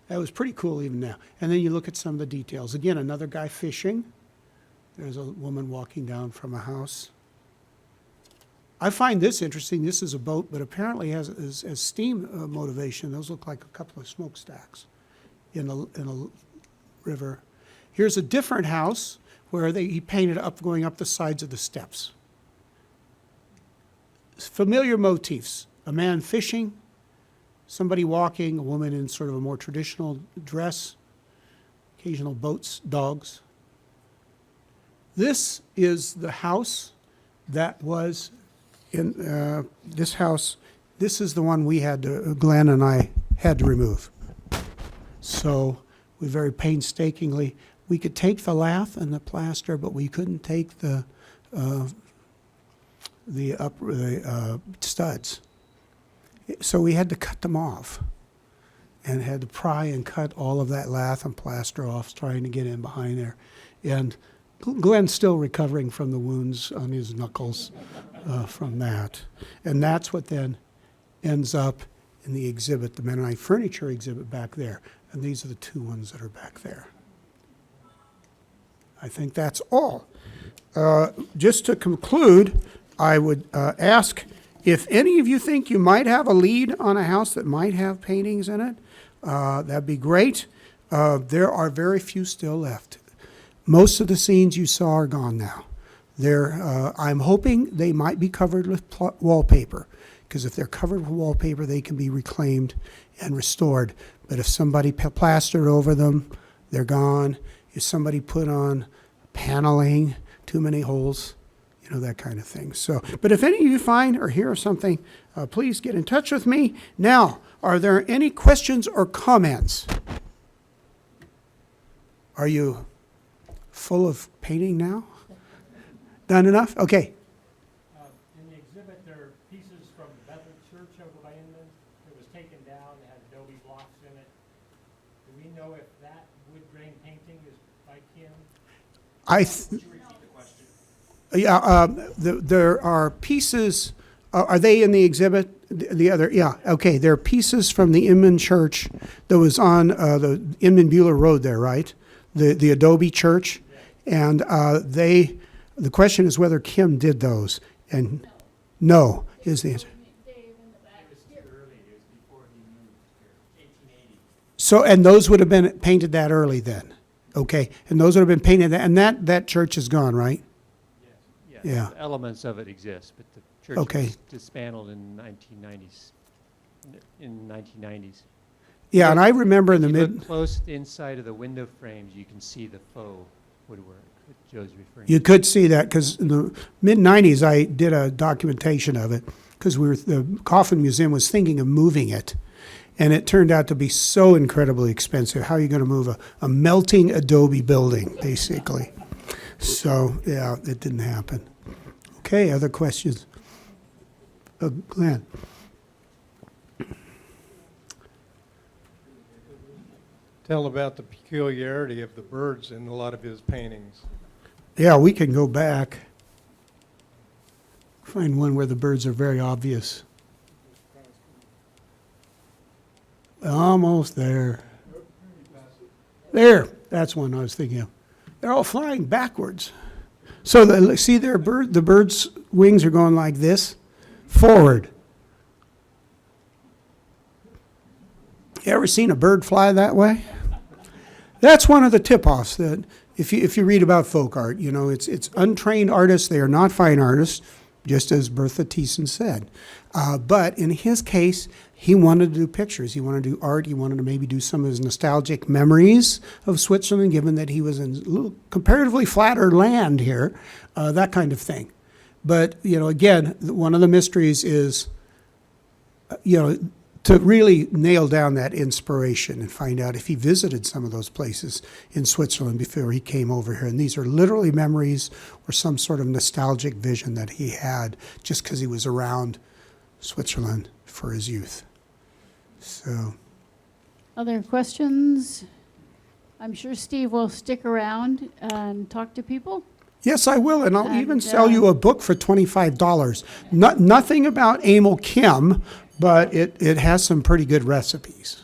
That was pretty cool even now. And then you look at some of the details. Again, another guy fishing. There's a woman walking down from a house. I find this interesting. This is a boat, but apparently has steam motivation. Those look like a couple of smokestacks in a river. Here's a different house where he painted up, going up the sides of the steps. Familiar motifs. A man fishing, somebody walking, a woman in sort of a more traditional dress, occasional boats, dogs. This is the house that was in this house. This is the one Glenn and I had to remove. So we very painstakingly, we could take the lath and the plaster, but we couldn't take the studs. So we had to cut them off and had to pry and cut all of that lath and plaster off, trying to get in behind there. And Glenn's still recovering from the wounds on his knuckles from that. And that's what then ends up in the exhibit, the Mennonite furniture exhibit back there. And these are the two ones that are back there. I think that's all. Just to conclude, I would ask if any of you think you might have a lead on a house that might have paintings in it, that'd be great. There are very few still left. Most of the scenes you saw are gone now. I'm hoping they might be covered with wallpaper, because if they're covered with wallpaper, they can be reclaimed and restored. But if somebody plastered over them, they're gone. If somebody put on paneling, too many holes, that kind of thing. So, but if any of you find or hear of something, please get in touch with me. Now, are there any questions or comments? Are you full of painting now? Done enough? Okay. In the exhibit, there are pieces from the Bethel Church over by Inman. It was taken down, it had adobe blocks in it. Do we know if that wood grain painting is by Kym? Would you repeat the question? Yeah, there are pieces. Are they in the exhibit? The other, yeah, okay. There are pieces from the Inman Church that was on the Inman-Buehler Road there, right? The adobe church, and the question is whether Kym did those, and no is the answer. It was too early, it was before he moved here, 1880. So, and those would have been painted that early then, okay? And those would have been painted, and that church is gone, right? Yes. Yeah. Elements of it exist, but the church Okay. was dismantled in 1990s. Yeah, and I remember in the If you mid. look close at the inside of the window frames, you can see the faux woodwork that Joe's referring You to. could see that, because in the mid-'90s, I did a documentation of it, because the Kauffman Museum was thinking of moving it, and it turned out to be so incredibly expensive. How are you going to move a melting adobe building, basically? So, yeah, it didn't happen. Okay, other questions? Glenn? Tell about the peculiarity of the birds in a lot of his paintings. Yeah, we can go back. Find one where the birds are very obvious. Almost there. There, that's one I was thinking of. They're all flying backwards. So see the bird's wings are going like this, forward. You ever seen a bird fly that way? That's one of the tip-offs that if you read about folk art, it's untrained artists. They are not fine artists, just as Bertha Thiessen said. But in his case, he wanted to do pictures. He wanted to do art. He wanted to maybe do some of his nostalgic memories of Switzerland, given that he was in a little comparatively flatter land here, that kind of thing. But, again, one of the mysteries is, to really nail down that inspiration and find out if he visited some of those places in Switzerland before he came over here. And these are literally memories or some sort of nostalgic vision that he had just because he was around Switzerland for his youth. So, Other questions? I'm sure Steve will stick around and talk to people. yes, I will, and I'll And, even sell you a book for $25. Nothing about Emil Kym, but it has some pretty good recipes.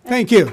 Thank you.